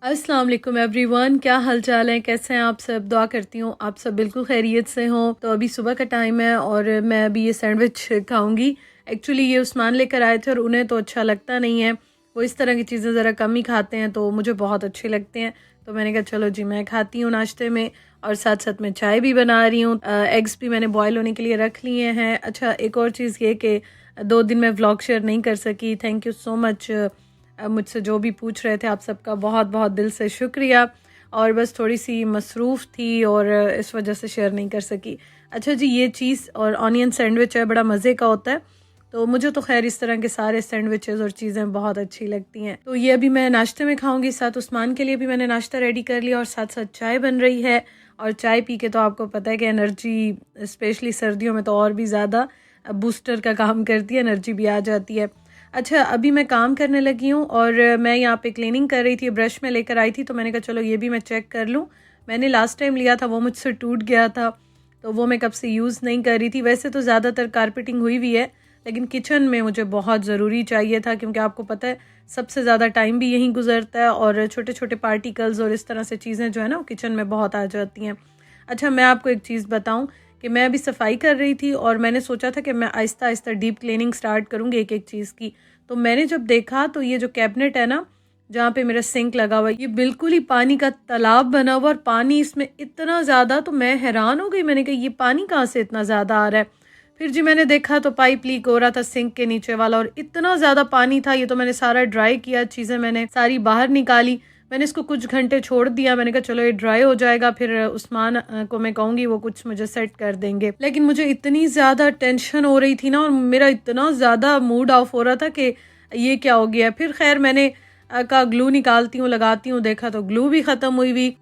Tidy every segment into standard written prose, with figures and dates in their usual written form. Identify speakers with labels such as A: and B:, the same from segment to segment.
A: अस्सलाम वालेकुम एवरीवन, क्या हाल चाल है, कैसे हैं आप सब। दुआ करती हूँ आप सब बिल्कुल खैरियत से हों। तो अभी सुबह का टाइम है और मैं अभी ये सैंडविच खाऊंगी। एक्चुअली ये उस्मान लेकर आए थे और उन्हें तो अच्छा लगता नहीं है, वो इस तरह की चीज़ें ज़रा कम ही खाते हैं, तो मुझे बहुत अच्छे लगते हैं। तो मैंने कहा चलो जी मैं खाती हूँ नाश्ते में, और साथ साथ मैं चाय भी बना रही हूँ। एग्स भी मैंने बॉयल होने के लिए रख लिए हैं। अच्छा, एक और चीज़ ये कि 2 दिन मैं व्लॉग शेयर नहीं कर सकी। थैंक यू सो मच मुझसे जो भी पूछ रहे थे, आप सबका बहुत बहुत दिल से शुक्रिया। और बस थोड़ी सी मसरूफ़ थी और इस वजह से शेयर नहीं कर सकी। अच्छा जी, ये चीज़ और ऑनियन सैंडविच है, बड़ा मज़े का होता है। तो मुझे तो खैर इस तरह के सारे सैंडविचेस और चीज़ें बहुत अच्छी लगती हैं। तो ये अभी मैं नाश्ते में खाऊंगी। साथ उस्मान के लिए भी मैंने नाश्ता रेडी कर लिया और साथ साथ चाय बन रही है। और चाय पी के तो आपको पता है कि एनर्जी स्पेशली सर्दियों में तो और भी ज़्यादा बूस्टर का काम करती है, एनर्जी भी आ जाती है। अच्छा, अभी मैं काम करने लगी हूँ और मैं यहाँ पे क्लीनिंग कर रही थी, ब्रश में लेकर आई थी, तो मैंने कहा चलो ये भी मैं चेक कर लूँ। मैंने लास्ट टाइम लिया था, वो मुझसे टूट गया था, तो वो मैं कब से यूज़ नहीं कर रही थी। वैसे तो ज़्यादातर कारपेटिंग हुई हुई है, लेकिन किचन में मुझे बहुत ज़रूरी चाहिए था, क्योंकि आपको पता है सबसे ज़्यादा टाइम भी यहीं गुजरता है और छोटे छोटे पार्टिकल्स और इस तरह से चीज़ें जो है ना वो किचन में बहुत आ जाती हैं। अच्छा, मैं आपको एक चीज़ बताऊँ कि मैं अभी सफाई कर रही थी और मैंने सोचा था कि मैं Aahista Aahista deep cleaning start करूँगी एक एक चीज़ की। तो मैंने जब देखा तो ये जो कैबिनेट है ना, जहाँ पे मेरा सिंक लगा हुआ है, ये बिल्कुल ही पानी का तालाब बना हुआ और पानी इसमें इतना ज़्यादा, तो मैं हैरान हो गई। मैंने कहा ये पानी कहाँ से इतना ज़्यादा आ रहा है। फिर जी मैंने देखा तो पाइप लीक हो रहा था सिंक के नीचे वाला, और इतना ज़्यादा पानी था। ये तो मैंने सारा ड्राई किया, चीज़ें मैंने सारी बाहर निकाली। मैंने इसको कुछ घंटे छोड़ दिया, मैंने कहा चलो ये ड्राई हो जाएगा, फिर उस्मान को मैं कहूँगी वो कुछ मुझे सेट कर देंगे। लेकिन मुझे इतनी ज़्यादा टेंशन हो रही थी ना, और मेरा इतना ज़्यादा मूड ऑफ हो रहा था कि ये क्या हो गया। फिर खैर मैंने कहा ग्लू निकालती हूँ, लगाती हूँ, देखा तो ग्लू भी ख़त्म हुई हुई।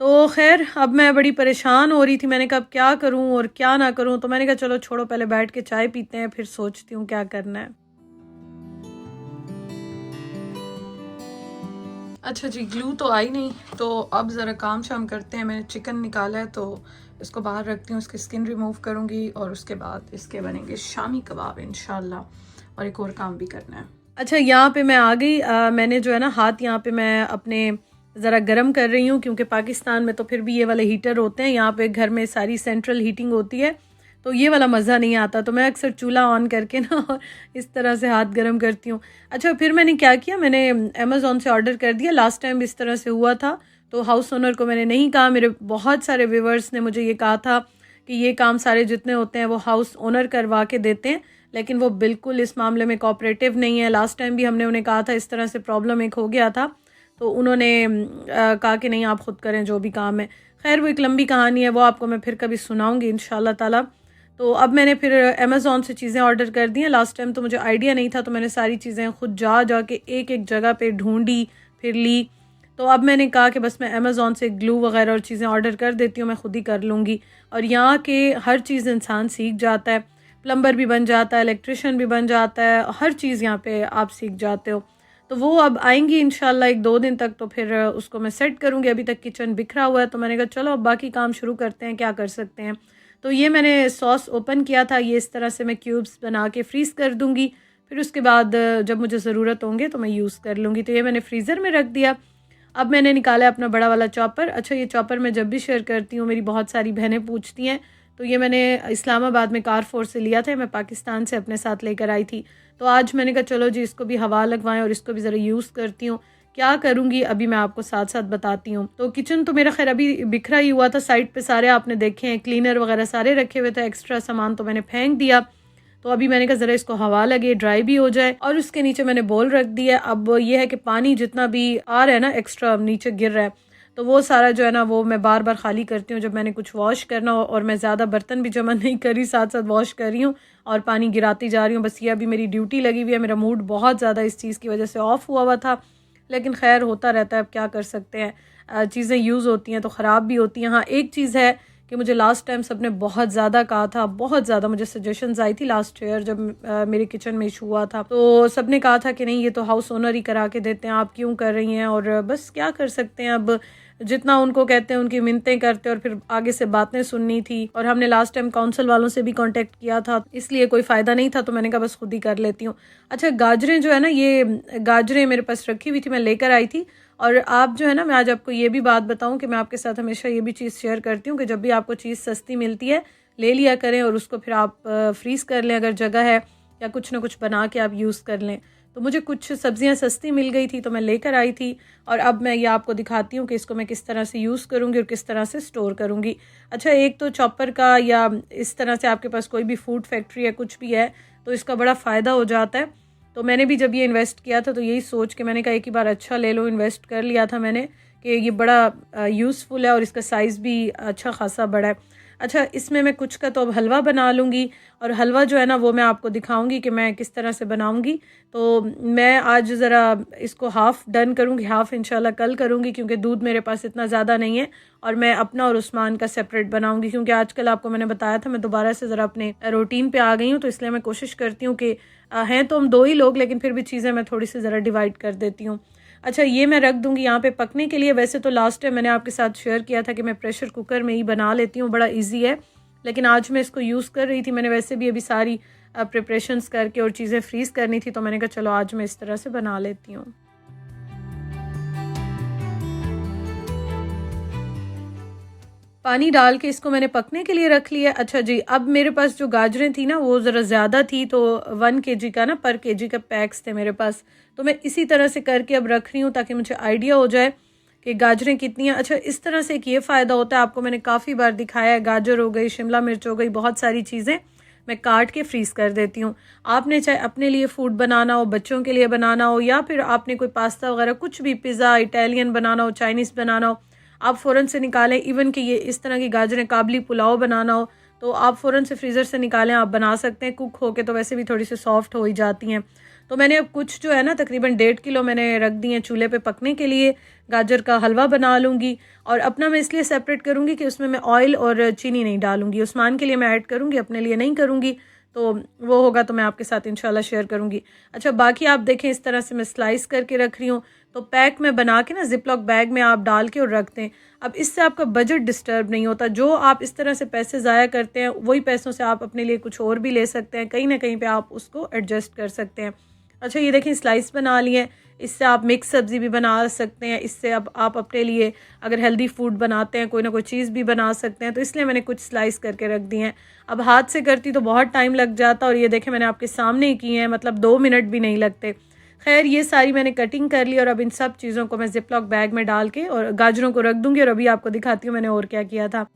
A: तो खैर अब मैं बड़ी परेशान हो रही थी, मैंने कहा अब क्या करूं और क्या ना करूं। तो मैंने कहा चलो छोड़ो, पहले बैठ के चाय पीते हैं, फिर सोचती हूँ क्या करना है। अच्छा जी, ग्लू तो आई नहीं, तो अब ज़रा काम शाम करते हैं। मैंने चिकन निकाला है तो इसको बाहर रखती हूँ, इसकी स्किन रिमूव करूँगी और उसके बाद इसके बनेंगे शामी कबाब इंशाल्लाह, और एक और काम भी करना है। अच्छा, यहाँ पे मैं आ गई। मैंने जो है ना हाथ यहाँ पे मैं अपने ज़रा गर्म कर रही हूँ, क्योंकि पाकिस्तान में तो फिर भी ये वाले हीटर होते हैं, यहाँ पे घर में सारी सेंट्रल हीटिंग होती है, तो ये वाला मज़ा नहीं आता। तो मैं अक्सर चूल्हा ऑन करके ना और इस तरह से हाथ गर्म करती हूँ। अच्छा, फिर मैंने क्या किया, मैंने अमेज़ॉन से ऑर्डर कर दिया। लास्ट टाइम भी इस तरह से हुआ था, तो हाउस ओनर को मैंने नहीं कहा। मेरे बहुत सारे व्यूवर्स ने मुझे ये कहा था कि ये काम सारे जितने होते हैं वो हाउस ओनर करवा के देते हैं, लेकिन वो बिल्कुल इस मामले में कोऑपरेटिव नहीं है। लास्ट टाइम भी हमने उन्हें कहा था, इस तरह से प्रॉब्लम एक हो गया था, तो उन्होंने कहा कि नहीं आप खुद करें जो भी काम है। खैर वो एक लंबी कहानी है, वो आपको मैं फिर कभी सुनाऊंगी इंशाल्लाह ताला। तो अब मैंने फिर अमेज़ॉन से चीज़ें ऑर्डर कर दी हैं। लास्ट टाइम तो मुझे आइडिया नहीं था, तो मैंने सारी चीज़ें खुद जा जा के एक एक जगह पे ढूंढी, फिर ली। तो अब मैंने कहा कि बस मैं अमेज़ॉन से ग्लू वगैरह और चीज़ें ऑर्डर कर देती हूँ, मैं खुद ही कर लूँगी। और यहाँ के हर चीज़ इंसान सीख जाता है, प्लम्बर भी बन जाता है, इलेक्ट्रिशियन भी बन जाता है, हर चीज़ यहाँ पे आप सीख जाते हो। तो वो अब आएंगी इंशाल्लाह 1-2 दिन तक, तो फिर उसको मैं सेट करूँगी। अभी तक किचन बिखरा हुआ है, तो मैंने कहा चलो अब बाकी काम शुरू करते हैं, क्या कर सकते हैं। तो ये मैंने सॉस ओपन किया था, ये इस तरह से मैं क्यूब्स बना के फ्रीज़ कर दूँगी, फिर उसके बाद जब मुझे ज़रूरत होंगे तो मैं यूज़ कर लूँगी। तो ये मैंने फ्रीज़र में रख दिया। अब मैंने निकाला अपना बड़ा वाला चॉपर। अच्छा, ये चॉपर मैं जब भी शेयर करती हूँ मेरी बहुत सारी बहनें पूछती हैं, तो ये मैंने इस्लामाबाद में कारफोर से लिया था, मैं पाकिस्तान से अपने साथ लेकर आई थी। तो आज मैंने कहा चलो जी इसको भी हवा लगवाएं और इसको भी ज़रा यूज़ करती हूँ। क्या करूँगी अभी मैं आपको साथ साथ बताती हूँ। तो किचन तो मेरा खैर अभी बिखरा ही हुआ था, साइड पे सारे आपने देखे हैं, क्लीनर वगैरह सारे रखे हुए थे, एक्स्ट्रा सामान तो मैंने फेंक दिया। तो अभी मैंने कहा ज़रा इसको हवा लगे, ड्राई भी हो जाए, और उसके नीचे मैंने बोल रख दिया। अब ये है कि पानी जितना भी आ रहा है ना एक्स्ट्रा नीचे गिर रहा है, तो वो सारा जो है ना वो मैं बार बार खाली करती हूँ जब मैंने कुछ वॉश करना हो। और मैं ज़्यादा बर्तन भी जमा नहीं कर रही, साथ साथ वॉश कर रही हूँ और पानी गिराती जा रही हूँ। बस ये अभी मेरी ड्यूटी लगी हुई है। मेरा मूड बहुत ज़्यादा इस चीज़ की वजह से ऑफ हुआ हुआ था, लेकिन खैर होता रहता है, अब क्या कर सकते हैं। चीज़ें यूज़ होती हैं तो ख़राब भी होती हैं। हाँ, एक चीज़ है कि मुझे लास्ट टाइम सबने बहुत ज़्यादा कहा था, बहुत ज़्यादा मुझे सजेशंस आई थी लास्ट ईयर जब मेरे किचन में इशू हुआ था, तो सबने कहा था कि नहीं ये तो हाउस ओनर ही करा के देते हैं, आप क्यों कर रही हैं। और बस क्या कर सकते हैं, अब जितना उनको कहते हैं उनकी मिन्नतें करते और फिर आगे से बातें सुननी थी। और हमने लास्ट टाइम काउंसिल वालों से भी कांटेक्ट किया था, इसलिए कोई फ़ायदा नहीं था, तो मैंने कहा बस खुद ही कर लेती हूँ। अच्छा, गाजरें जो है ना, ये गाजरें मेरे पास रखी हुई थी, मैं लेकर आई थी। और आप जो है ना, मैं आज आपको ये भी बात बताऊं कि मैं आपके साथ हमेशा ये भी चीज़ शेयर करती हूँ कि जब भी आपको चीज़ सस्ती मिलती है ले लिया करें और उसको फिर आप फ्रीज़ कर लें अगर जगह है, या कुछ ना कुछ बना के आप यूज़ कर लें। तो मुझे कुछ सब्जियां सस्ती मिल गई थी तो मैं लेकर आई थी, और अब मैं ये आपको दिखाती हूँ कि इसको मैं किस तरह से यूज़ करूँगी और किस तरह से स्टोर करूँगी। अच्छा, एक तो चॉपर का या इस तरह से आपके पास कोई भी फूड फैक्ट्री है कुछ भी है तो इसका बड़ा फ़ायदा हो जाता है। तो मैंने भी जब ये इन्वेस्ट किया था तो यही सोच के मैंने कहा एक ही बार अच्छा ले लो, इन्वेस्ट कर लिया था मैंने कि ये बड़ा यूज़फुल है और इसका साइज़ भी अच्छा खासा बड़ा है। अच्छा, इसमें मैं कुछ का तो अब हलवा बना लूँगी, और हलवा जो है ना वो मैं आपको दिखाऊंगी कि मैं किस तरह से बनाऊंगी। तो मैं आज ज़रा इसको हाफ़ डन करूँगी, हाफ़ इंशाल्लाह कल करूँगी, क्योंकि दूध मेरे पास इतना ज़्यादा नहीं है और मैं अपना और उस्मान का सेपरेट बनाऊँगी, क्योंकि आजकल आपको मैंने बताया था मैं दोबारा से ज़रा अपने रूटीन पे आ गई हूँ, तो इसलिए मैं कोशिश करती हूँ कि हैं तो हम दो ही लोग लेकिन फिर भी चीज़ें मैं थोड़ी सी ज़रा डिवाइड कर देती हूँ। अच्छा, ये मैं रख दूँगी यहाँ पे पकने के लिए। वैसे तो लास्ट टाइम मैंने आपके साथ शेयर किया था कि मैं प्रेशर कुकर में ही बना लेती हूँ, बड़ा इजी है, लेकिन आज मैं इसको यूज़ कर रही थी। मैंने वैसे भी अभी सारी प्रिपरेशंस करके और चीज़ें फ्रीज़ करनी थी, तो मैंने कहा चलो आज मैं इस तरह से बना लेती हूँ। पानी डाल के इसको मैंने पकने के लिए रख लिया। अच्छा जी, अब मेरे पास जो गाजरें थी ना वो ज़रा ज़्यादा थी, तो 1 केजी का ना पर केजी का पैक्स थे मेरे पास, तो मैं इसी तरह से करके अब रख रही हूँ ताकि मुझे आइडिया हो जाए कि गाजरें कितनी हैं। अच्छा, इस तरह से एक ये फ़ायदा होता है, आपको मैंने काफ़ी बार दिखाया है, गाजर हो गई, शिमला मिर्च हो गई, बहुत सारी चीज़ें मैं काट के फ्रीज़ कर देती हूँ। आपने चाहे अपने लिए फ़ूड बनाना हो, बच्चों के लिए बनाना हो, या फिर आपने कोई पास्ता वगैरह कुछ भी, पिज़्ज़ा, इटालियन बनाना हो, चाइनीज़ बनाना हो, आप फ़ौरन से निकालें। इवन कि ये इस तरह की गाजरें काबली पुलाव बनाना हो तो आप फ़ौरन से फ्रीज़र से निकालें, आप बना सकते हैं। कुक होके तो वैसे भी थोड़ी सी सॉफ्ट हो ही जाती हैं। तो मैंने अब कुछ जो है ना तकरीबन 1.5 किलो मैंने रख दी हैं चूल्हे पे पकने के लिए। गाजर का हलवा बना लूँगी, और अपना मैं इसलिए सेपरेट करूँगी कि उसमें मैं ऑयल और चीनी नहीं डालूँगी। उस्मान के लिए मैं ऐड करूँगी, अपने लिए नहीं करूँगी, तो वो होगा तो मैं आपके साथ इंशाल्लाह शेयर करूँगी। अच्छा, बाकी आप देखें इस तरह से मैं स्लाइस करके रख रही हूँ, तो पैक में बना के ना ज़िप-लॉक बैग में आप डाल के और रख दें। अब इससे आपका बजट डिस्टर्ब नहीं होता। जो आप इस तरह से पैसे ज़ाया करते हैं वही पैसों से आप अपने लिए कुछ और भी ले सकते हैं, कहीं ना कहीं पे आप उसको एडजस्ट कर सकते हैं। अच्छा, ये देखें स्लाइस बना लिए हैं, इससे आप मिक्स सब्ज़ी भी बना सकते हैं। इससे अब आप अपने लिए अगर हेल्दी फूड बनाते हैं कोई ना कोई चीज़ भी बना सकते हैं, तो इसलिए मैंने कुछ स्लाइस करके रख दी हैं। अब हाथ से करती तो बहुत टाइम लग जाता, और ये देखें मैंने आपके सामने ही की हैं, मतलब 2 मिनट भी नहीं लगते। खैर, ये सारी मैंने कटिंग कर ली, और अब इन सब चीज़ों को मैं ज़िप-लॉक बैग में डाल के और गाजरों को रख दूँगी, और अभी आपको दिखाती हूँ मैंने और क्या किया था।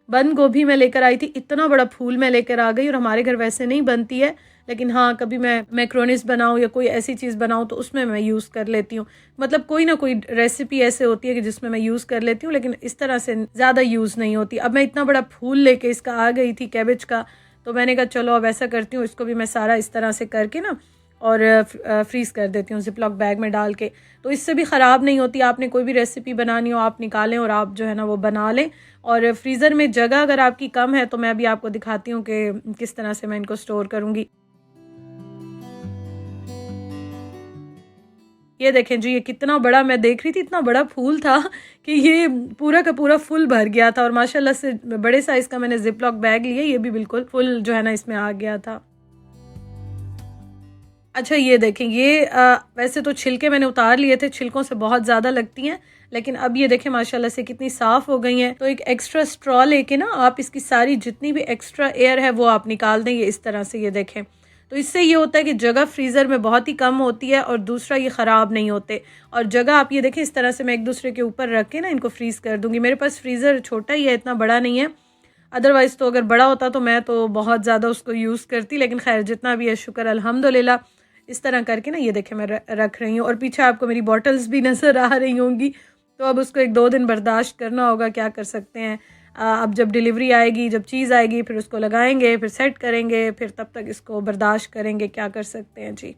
A: बंद गोभी मैं लेकर आई थी, इतना बड़ा फूल मैं लेकर आ गई, और हमारे घर वैसे नहीं बनती है, लेकिन हाँ कभी मैं मैक्रोनिस बनाऊँ या कोई ऐसी चीज़ बनाऊँ तो उसमें मैं यूज़ कर लेती हूँ। मतलब कोई ना कोई रेसिपी ऐसे होती है कि जिसमें मैं यूज़ कर लेती हूँ, लेकिन इस तरह से ज़्यादा यूज़ नहीं होती। अब मैं इतना बड़ा फूल लेके इसका आ गई थी कैबेज का, तो मैंने कहा चलो अब ऐसा करती हूँ, इसको भी मैं सारा इस तरह से करके ना और फ्रीज़ कर देती हूँ ज़िप-लॉक बैग में डाल के, तो इससे भी ख़राब नहीं होती। आपने कोई भी रेसिपी बनानी हो आप निकालें और आप जो है ना वो बना लें। और फ्रीज़र में जगह अगर आपकी कम है तो मैं अभी आपको दिखाती हूँ कि किस तरह से मैं इनको स्टोर करूँगी। ये देखें जी, ये कितना बड़ा, मैं देख रही थी इतना बड़ा फूल था कि ये पूरा का पूरा फुल भर गया था, और माशाल्लाह से बड़े साइज़ का मैंने ज़िप-लॉक बैग लिया, ये भी बिल्कुल फुल जो है ना इसमें आ गया था। अच्छा, ये देखें, ये वैसे तो छिलके मैंने उतार लिए थे, छिलकों से बहुत ज़्यादा लगती हैं, लेकिन अब ये देखें माशाल्लाह से कितनी साफ़ हो गई हैं। तो एक एक्स्ट्रा स्ट्रॉ लेके ना आप इसकी सारी जितनी भी एक्स्ट्रा एयर है वो आप निकाल दें, ये इस तरह से। ये देखें, तो इससे ये होता है कि जगह फ्रीज़र में बहुत ही कम होती है, और दूसरा ये ख़राब नहीं होते। और जगह आप ये देखें इस तरह से मैं एक दूसरे के ऊपर रख के ना इनको फ्रीज़ कर दूँगी। मेरे पास फ्रीज़र छोटा ही है, इतना बड़ा नहीं है, अदरवाइज़ तो अगर बड़ा होता तो मैं तो बहुत ज़्यादा उसको यूज़ करती, लेकिन खैर जितना भी है शुक्र अल्हम्दुलिल्लाह। इस तरह करके ना ये देखें मैं रख रही हूँ, और पीछे आपको मेरी बॉटल्स भी नज़र आ रही होंगी, तो अब उसको 1-2 दिन बर्दाश्त करना होगा, क्या कर सकते हैं। अब जब डिलीवरी आएगी, जब चीज़ आएगी, फिर उसको लगाएंगे, फिर सेट करेंगे, फिर तब तक इसको बर्दाश्त करेंगे, क्या कर सकते हैं जी।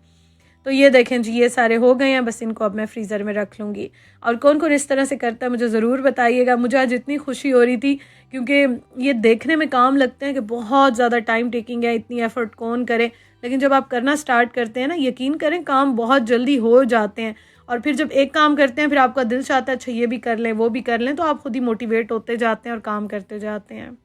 A: तो ये देखें जी, ये सारे हो गए हैं, बस इनको अब मैं फ्रीज़र में रख लूँगी। और कौन कौन इस तरह से करता है मुझे ज़रूर बताइएगा। मुझे आज इतनी खुशी हो रही थी क्योंकि ये देखने में काम लगते हैं कि बहुत ज़्यादा टाइम टेकिंग है, इतनी एफ़र्ट कौन करे, लेकिन जब आप करना स्टार्ट करते हैं ना, यकीन करें काम बहुत जल्दी हो जाते हैं। और फिर जब एक काम करते हैं फिर आपका दिल चाहता है अच्छा ये भी कर लें, वो भी कर लें, तो आप खुद ही मोटिवेट होते जाते हैं और काम करते जाते हैं।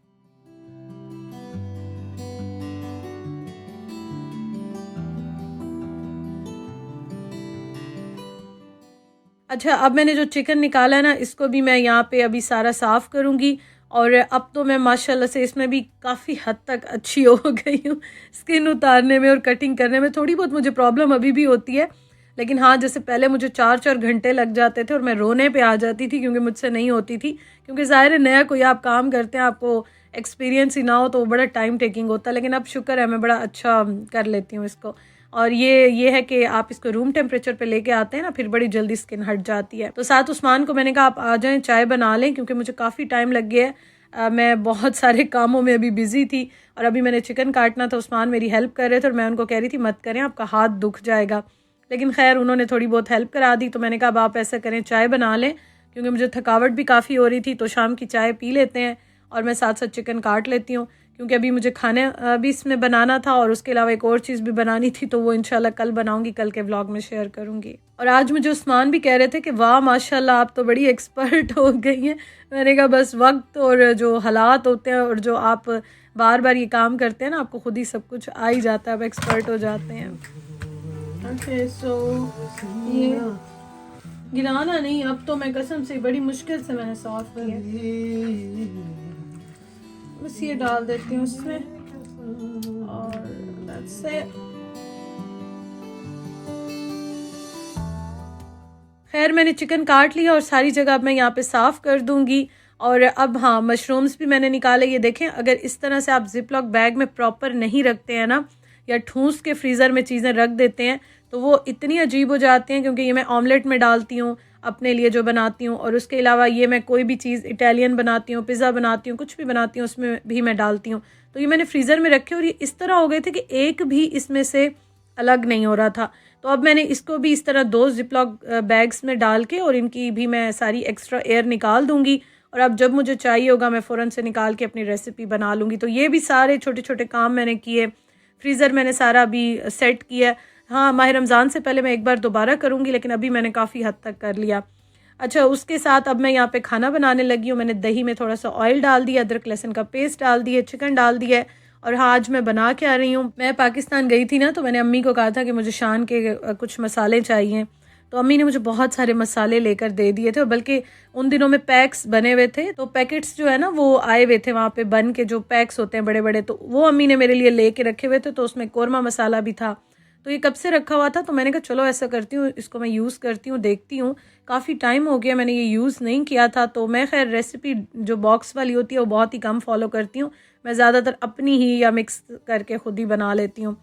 A: अच्छा, अब मैंने जो चिकन निकाला है ना, इसको भी मैं यहाँ पे अभी सारा साफ़ करूँगी। और अब तो मैं माशाल्लाह से इसमें भी काफ़ी हद तक अच्छी हो गई हूँ। स्किन उतारने में और कटिंग करने में थोड़ी बहुत मुझे प्रॉब्लम अभी भी होती है, लेकिन हाँ, जैसे पहले मुझे 4-4 घंटे लग जाते थे और मैं रोने पे आ जाती थी क्योंकि मुझसे नहीं होती थी। क्योंकि ज़ाहिर है नया कोई आप काम करते हैं, आपको एक्सपीरियंस ही ना हो तो वो बड़ा टाइम टेकिंग होता है, लेकिन अब शुक्र है मैं बड़ा अच्छा कर लेती हूँ इसको। और ये है कि आप इसको रूम टेम्परेचर पे लेके आते हैं ना, फिर बड़ी जल्दी स्किन हट जाती है। तो साथ उस्मान को मैंने कहा आप आ जाएं, चाय बना लें, क्योंकि मुझे काफ़ी टाइम लग गया है। मैं बहुत सारे कामों में अभी बिज़ी थी और अभी मैंने चिकन काटना था, उस्मान मेरी हेल्प कर रहे थे और मैं उनको कह रही थी मत करें, आपका हाथ दुख जाएगा। लेकिन खैर उन्होंने थोड़ी बहुत हेल्प करा दी, तो मैंने कहा अब आप ऐसा करें चाय बना लें, क्योंकि मुझे थकावट भी काफ़ी हो रही थी, तो शाम की चाय पी लेते हैं और मैं साथ साथ चिकन काट लेती हूँ, क्योंकि अभी मुझे खाने भी इसमें बनाना था और उसके अलावा एक और चीज़ भी बनानी थी, तो वो इंशाल्लाह कल बनाऊंगी, कल के व्लॉग में शेयर करूंगी। और आज मुझे उस्मान भी कह रहे थे कि वाह माशाल्लाह आप तो बड़ी एक्सपर्ट हो गई हैं। मैंने कहा बस वक्त और जो हालात होते हैं और जो आप बार बार ये काम करते हैं ना, आपको खुद ही सब कुछ आ ही जाता है, आप एक्सपर्ट हो जाते हैं। ओके, सो ये गिराना नहीं, अब तो मैं कसम से बड़ी मुश्किल से मैंने सॉल्व किया। बस ये डाल देती हूँ इसमें और that's it। खैर मैंने चिकन काट लिया और सारी जगह अब मैं यहाँ पे साफ़ कर दूँगी। और अब हाँ, मशरूम्स भी मैंने निकाले। ये देखें, अगर इस तरह से आप जिप लॉक बैग में प्रॉपर नहीं रखते हैं ना, या ठूंस के फ्रीज़र में चीज़ें रख देते हैं, तो वो इतनी अजीब हो जाती हैं। क्योंकि ये मैं ऑमलेट में डालती हूँ अपने लिए जो बनाती हूँ, और उसके अलावा ये मैं कोई भी चीज़ इटालियन बनाती हूँ, पिज़्ज़ा बनाती हूँ, कुछ भी बनाती हूँ उसमें भी मैं डालती हूँ। तो ये मैंने फ्रीज़र में रखे और ये इस तरह हो गए थे कि एक भी इसमें से अलग नहीं हो रहा था। तो अब मैंने इसको भी इस तरह 2 जिपलॉक बैग्स में डाल के और इनकी भी मैं सारी एक्स्ट्रा एयर निकाल दूँगी। और अब जब मुझे चाहिए होगा मैं फ़ौरन से निकाल के अपनी रेसिपी बना लूँगी। तो ये भी सारे छोटे छोटे काम मैंने किए। फ्रीज़र मैंने सारा अभी सेट किया। हाँ, माह रमज़ान से पहले मैं एक बार दोबारा करूँगी, लेकिन अभी मैंने काफ़ी हद तक कर लिया। अच्छा, उसके साथ अब मैं यहाँ पे खाना बनाने लगी हूँ। मैंने दही में थोड़ा सा ऑयल डाल दिया, अदरक लहसुन का पेस्ट डाल दिया, चिकन डाल दिया है। और हाँ, आज मैं बना के आ रही हूँ। मैं पाकिस्तान गई थी ना, तो मैंने अम्मी को कहा था कि मुझे शान के कुछ मसाले चाहिए, तो अम्मी ने मुझे बहुत सारे मसाले लेकर दे दिए थे। और बल्कि उन दिनों में पैक्स बने हुए थे, तो पैकेट्स जो है ना वो आए हुए थे वहाँ पे बन के, जो पैक्स होते हैं बड़े बड़े, तो वो अम्मी ने मेरे लिए लेके रखे हुए थे। तो उसमें कोरमा मसाला भी था, तो ये कब से रखा हुआ था, तो मैंने कहा चलो ऐसा करती हूँ, इसको मैं यूज़ करती हूँ, देखती हूँ। काफ़ी टाइम हो गया मैंने ये यूज़ नहीं किया था। तो मैं खैर रेसिपी जो बॉक्स वाली होती है वो बहुत ही कम फॉलो करती हूँ। मैं ज़्यादातर अपनी ही या मिक्स करके खुद ही बना लेती हूँ।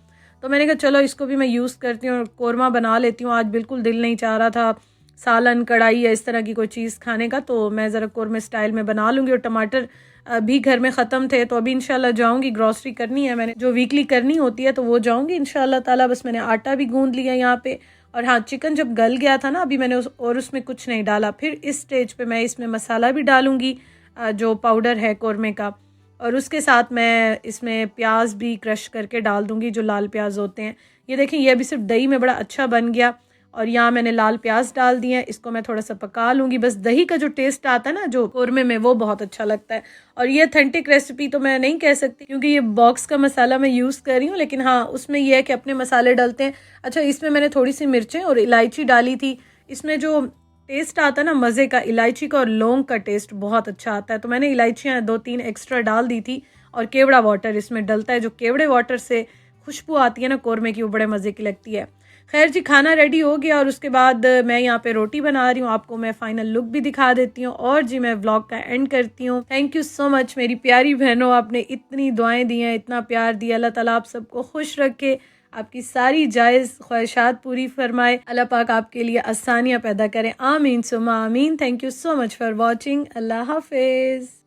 A: तो मैंने कहा चलो इसको भी मैं यूज़ करती हूँ और कोरमा बना लेती हूँ। आज बिल्कुल दिल नहीं चाह रहा था सालन, कढ़ाई या इस तरह की कोई चीज़ खाने का, तो मैं ज़रा कोरमे स्टाइल में बना लूँगी। और टमाटर भी घर में ख़त्म थे, तो अभी इंशाल्लाह जाऊँगी, ग्रॉसरी करनी है मैंने, जो वीकली करनी होती है, तो वो जाऊँगी इंशाल्लाह ताला। बस मैंने आटा भी गूँध लिया यहाँ पे। और हाँ, चिकन जब गल गया था ना, अभी मैंने उसमें कुछ नहीं डाला। फिर इस स्टेज पे मैं इसमें मसाला भी डालूँगी, जो पाउडर है कोरमे का। और उसके साथ मैं इसमें प्याज भी क्रश करके डाल दूँगी, जो लाल प्याज होते हैं। ये देखें, ये अभी सिर्फ दही में बड़ा अच्छा बन गया। और यहाँ मैंने लाल प्याज डाल दिए हैं, इसको मैं थोड़ा सा पका लूँगी। बस दही का जो टेस्ट आता है ना जो कोरमे में, वो बहुत अच्छा लगता है। और ये ऑथेंटिक रेसिपी तो मैं नहीं कह सकती, क्योंकि ये बॉक्स का मसाला मैं यूज़ कर रही हूँ, लेकिन हाँ, उसमें यह है कि अपने मसाले डालते हैं। अच्छा, इसमें मैंने थोड़ी सी मिर्चें और इलायची डाली थी। इसमें जो टेस्ट आता है ना मज़े का, इलायची का और लौंग का टेस्ट बहुत अच्छा आता है। तो मैंने इलायचियाँ 2-3 एक्स्ट्रा डाल दी थी। और केवड़ा वाटर इसमें डलता है, जो केवड़े वाटर से खुशबू आती है ना कोरमे की, वो बड़े मज़े की लगती है। खैर जी, खाना रेडी हो गया और उसके बाद मैं यहाँ पे रोटी बना रही हूँ। आपको मैं फाइनल लुक भी दिखा देती हूँ और जी मैं व्लॉग का एंड करती हूँ। थैंक यू सो मच मेरी प्यारी बहनों, आपने इतनी दुआएं दी हैं, इतना प्यार दिया। अल्लाह ताला आप सबको खुश रखे, आपकी सारी जायज़ ख्वाहिशात पूरी फरमाए। अल्लाह पाक आपके लिए आसानियाँ पैदा करें। आमीन सुमा आमीन। Thank you so much for watching. अल्लाह हाफिज़।